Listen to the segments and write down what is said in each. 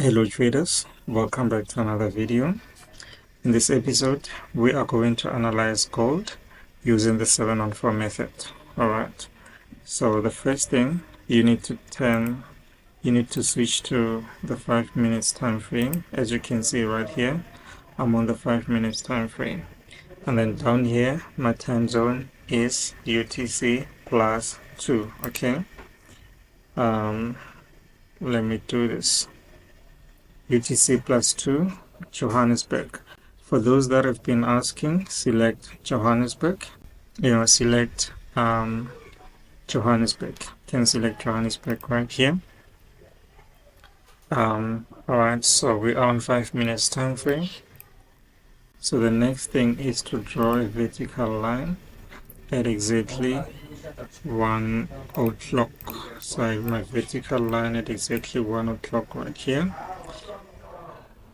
Hello traders, welcome back to another video. In this episode we are going to analyze gold using the 7-on-4 method. Alright, so the first thing you need to switch to the 5 minutes time frame. As you can see right here, I'm on the 5 minutes time frame, and then down here my time zone is UTC plus 2. Okay, let me do this. UTC plus 2, Johannesburg. For those that have been asking, select Johannesburg. Select Johannesburg. You can select Johannesburg right here. Alright, so we are on 5 minutes time frame. So the next thing is to draw a vertical line at exactly 1 o'clock. So I have my vertical line at exactly 1 o'clock right here.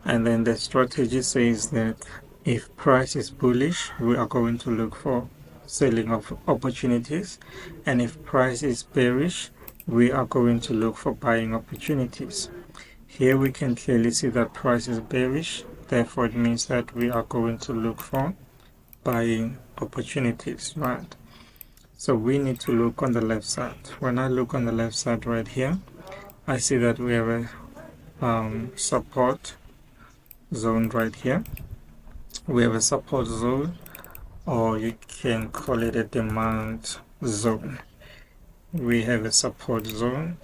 And then the strategy says that if price is bullish, we are going to look for selling of opportunities, and if price is bearish, we are going to look for buying opportunities. Here we can clearly see that price is bearish, therefore it means that we are going to look for buying opportunities, right? So we need to look on the left side. When I look on the left side right here, I see that we have a support zone right here. We have a support zone, or you can call it a demand zone. We have a support zone,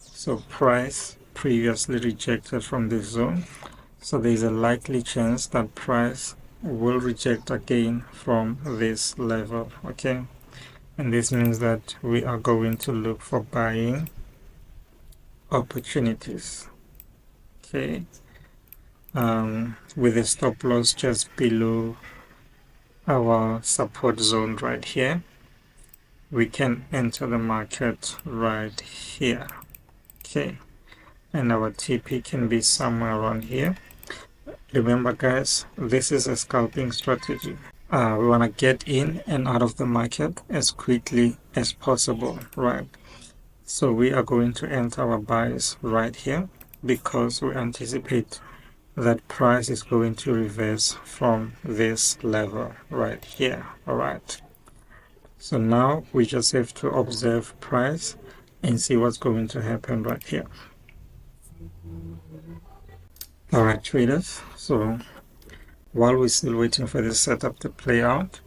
so price previously rejected from this zone, so there is a likely chance that price will reject again from this level. Okay, and this means that we are going to look for buying opportunities. Okay, with a stop loss just below our support zone right here. We can enter the market right here. Okay, and our TP can be somewhere around here. Remember guys, this is a scalping strategy. We want to get in and out of the market as quickly as possible, right? So we are going to enter our buys right here because we anticipate that price is going to reverse from this level right here. Alright, so now we just have to observe price and see what's going to happen right here. Alright traders, so while we're still waiting for the setup to play out,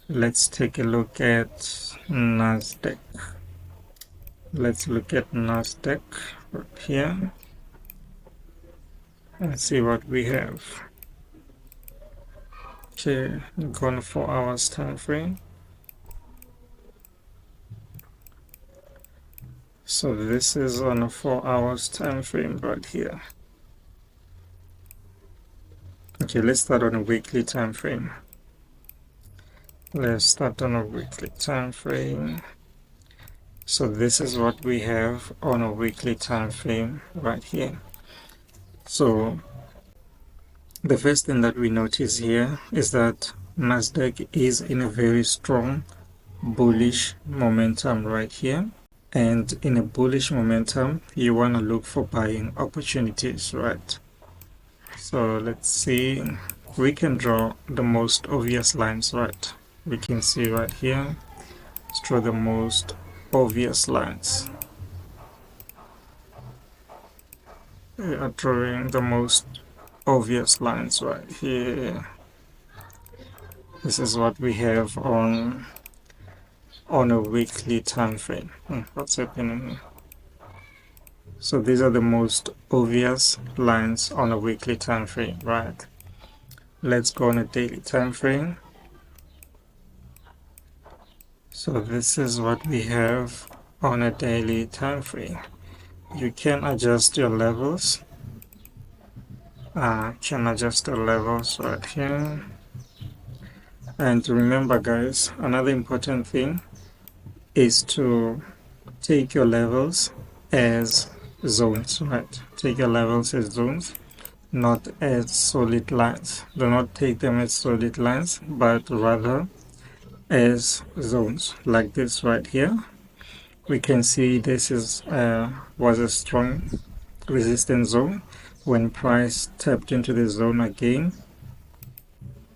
let's take a look at NASDAQ. Let's look at NASDAQ right here and see what we have. Okay, go on 4 hours time frame. So this is on a 4 hours time frame right here. Okay, let's start on a weekly time frame. Let's start on a weekly time frame. So this is what we have on a weekly time frame right here. So the first thing that we notice here is that NASDAQ is in a very strong bullish momentum right here. And in a bullish momentum, you want to look for buying opportunities, right? So let's see, we can draw the most obvious lines, right? We can see right here, let's draw the most obvious lines. We are drawing the most obvious lines right here. This is what we have on a weekly time frame. What's happening here? So these are the most obvious lines on a weekly time frame, right? Let's go on a daily time frame. So this is what we have on a daily time frame. You can adjust your levels. Can adjust the levels right here. And remember guys, another important thing is to take your levels as zones, right? Take your levels as zones, not as solid lines. Do not take them as solid lines, but rather as zones, like this right here. We can see this is was a strong resistance zone, when price tapped into the zone again,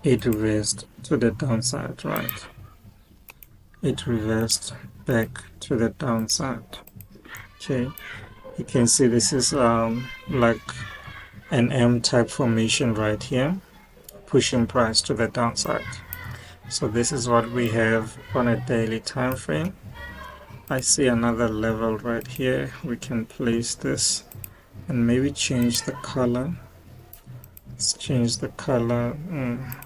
it reversed to the downside, right? It reversed back to the downside. Okay, you can see this is like an M type formation right here, pushing price to the downside. So this is what we have on a daily time frame. I see another level right here. We can place this and maybe change the color. Let's change the color.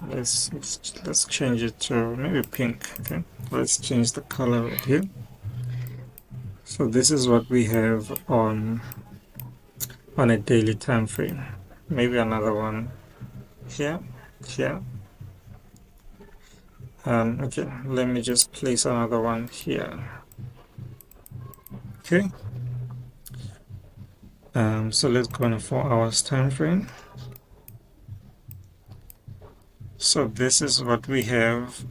Let's change it to maybe pink. Okay, let's change the color right here. So this is what we have on a daily time frame. Maybe another one here. Okay, let me just place another one here. Okay. So let's go on a 4 hours time frame. So this is what we have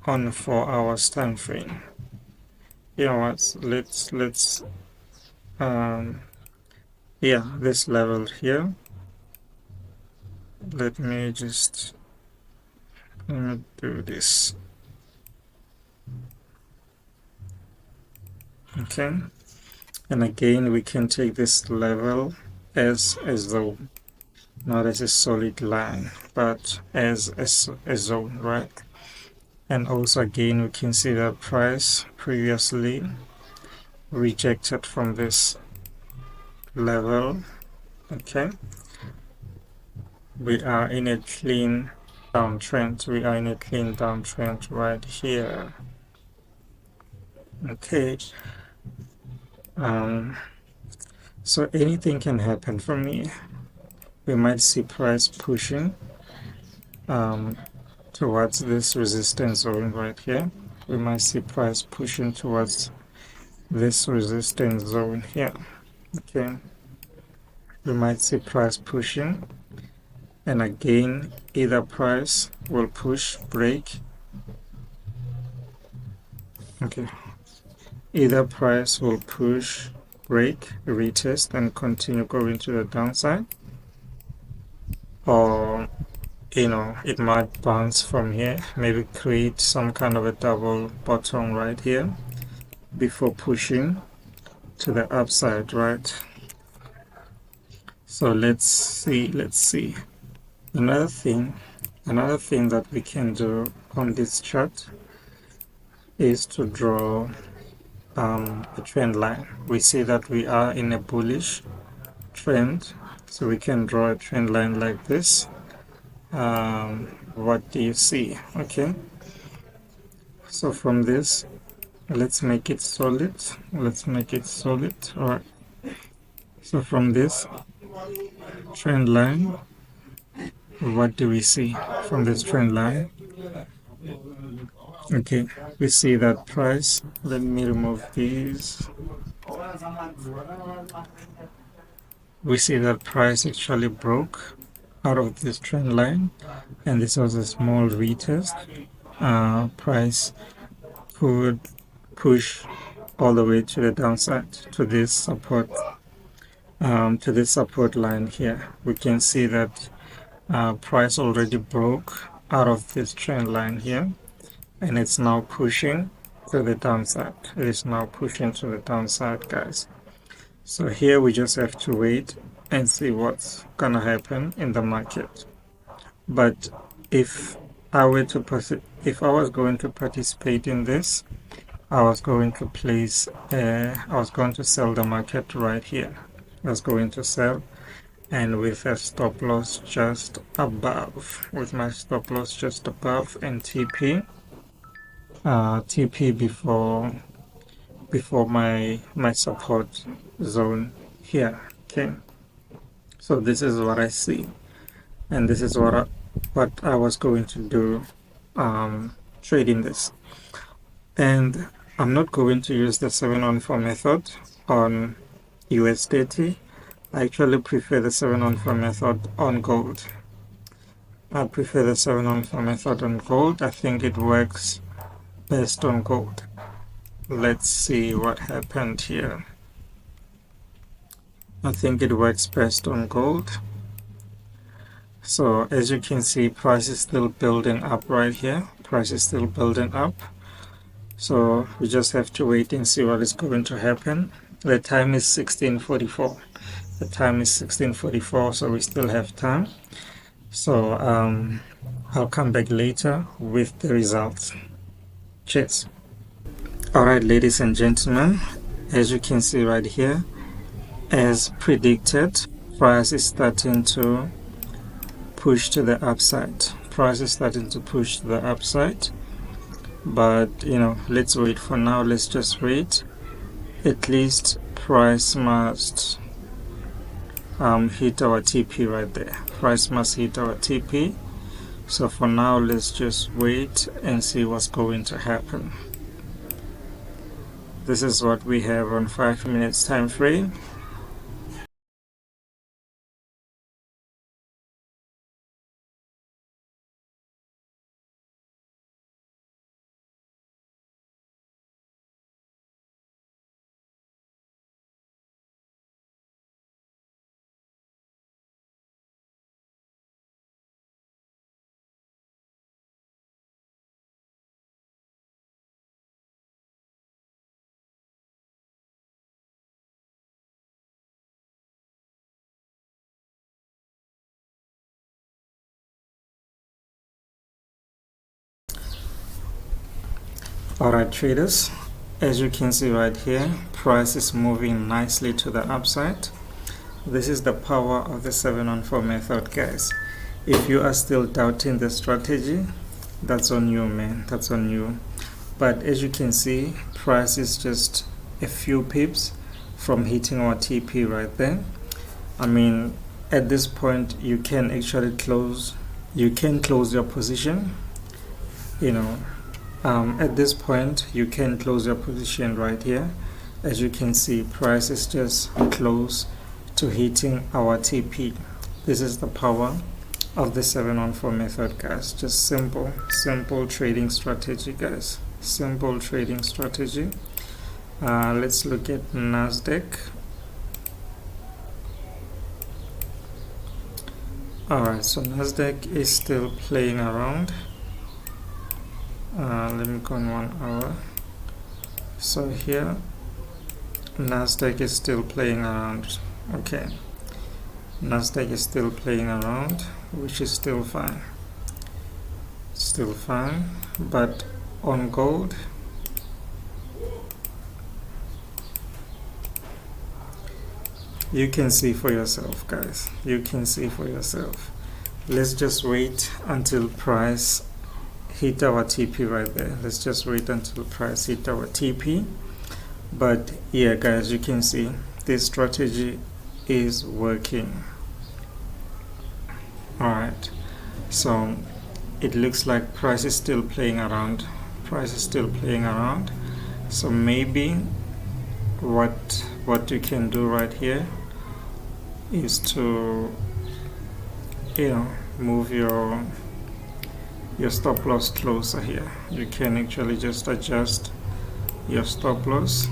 on a 4 hours time frame. You know what? Let's this level here. Let me do this. Okay. And again, we can take this level as a zone, not as a solid line, but as a zone, right? And also again, we can see that price previously rejected from this level. Okay, we are in a clean downtrend. We are in a clean downtrend right here. Okay. So anything can happen for me. We might see price pushing towards this resistance zone right here. We might see price pushing towards this resistance zone here. Okay, we might see price pushing, and again either price will push, break. Okay, either price will push, break, retest, and continue going to the downside, or it might bounce from here, maybe create some kind of a double bottom right here before pushing to the upside, right? So let's see. Another thing that we can do on this chart is to draw a trend line. We see that we are in a bullish trend, so we can draw a trend line like this. What do you see? Okay, so from this, let's make it solid. All right, so from this trend line, what do we see from this trend line? Okay, we see that price. Let me remove these. We see that price actually broke out of this trend line, and this was a small retest. Price could push all the way to the downside to this support line here. We can see that price already broke out of this trend line here, and it's now pushing to the downside. It is now pushing to the downside, guys. So here we just have to wait and see what's gonna happen in the market. But if I was going to participate in this, I was going to sell the market right here. I was going to sell, and with a stop loss just above, with my stop loss just above, and TP before my support zone here. Okay, so this is what I see, and this is what I was going to do trading this. And I'm not going to use the 7-on-4 method on USDT. I actually prefer the 7-on-4 method on gold. I prefer the 7-on-4 method on gold. I think it works best on gold. Let's see what happened here. I think it works best on gold. So as you can see, price is still building up right here. Price is still building up. So we just have to wait and see what is going to happen. The time is 16:44. The time is 16:44, so we still have time. So I'll come back later with the results. Cheers. Alright, ladies and gentlemen, as you can see right here, as predicted, price is starting to push to the upside. Price is starting to push to the upside, but let's wait for now. Let's just wait. At least price must hit our TP right there. Price must hit our TP. So for now, let's just wait and see what's going to happen. This is what we have on 5 minutes time frame. Alright traders, as you can see right here, price is moving nicely to the upside. This is the power of the 7-on-4 method, guys. If you are still doubting the strategy, that's on you, man. That's on you. But as you can see, price is just a few pips from hitting our TP right there. I mean, at this point, you can actually close your position. At this point, you can close your position right here. As you can see, price is just close to hitting our TP. This is the power of the 7-on-4 method, guys. Just simple trading strategy, guys. Simple trading strategy. Let's look at NASDAQ. Alright, so NASDAQ is still playing around. Let me go on 1 hour. So here NASDAQ is still playing around. Okay, NASDAQ is still playing around, which is still fine. Still fine. But on gold, you can see for yourself, guys. You can see for yourself. Let's just wait until price hit our TP right there. Let's just wait until price hit our TP. But yeah, guys, you can see this strategy is working. Alright, so it looks like price is still playing around. Price is still playing around. So maybe what you can do right here is to move your stop loss closer here. You can actually just adjust your stop loss.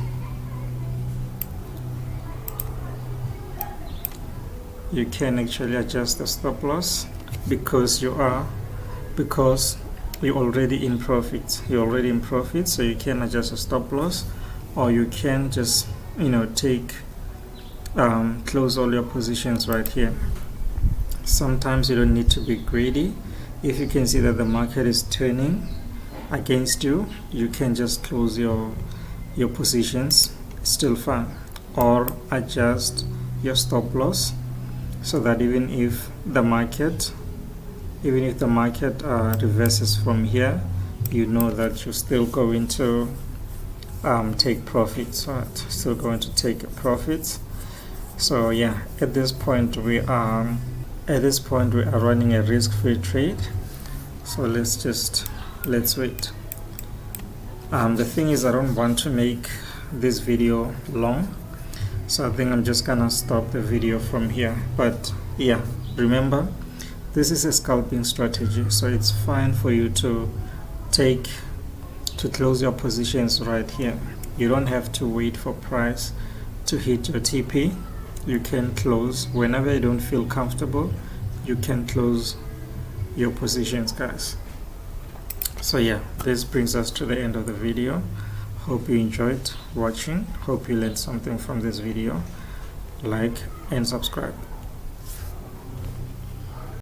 You can actually adjust the stop loss because you're already in profit. You're already in profit, so you can adjust the stop loss, or you can just take close all your positions right here. Sometimes you don't need to be greedy. If you can see that the market is turning against you, you can just close your positions. It's still fine. Or adjust your stop loss so that even if the market reverses from here, you know that you're still going to take profits. Right? Still going to take profits. So yeah, at this point we are running a risk-free trade. So let's wait. The thing is, I don't want to make this video long, so I think I'm just gonna stop the video from here. But yeah, remember, this is a scalping strategy, so it's fine for you to close your positions right here. You don't have to wait for price to hit your TP. You can close whenever you don't feel comfortable. you can close your positions, guys. So yeah, this brings us to the end of the video. Hope you enjoyed watching. Hope you learned something from this video. Like and subscribe.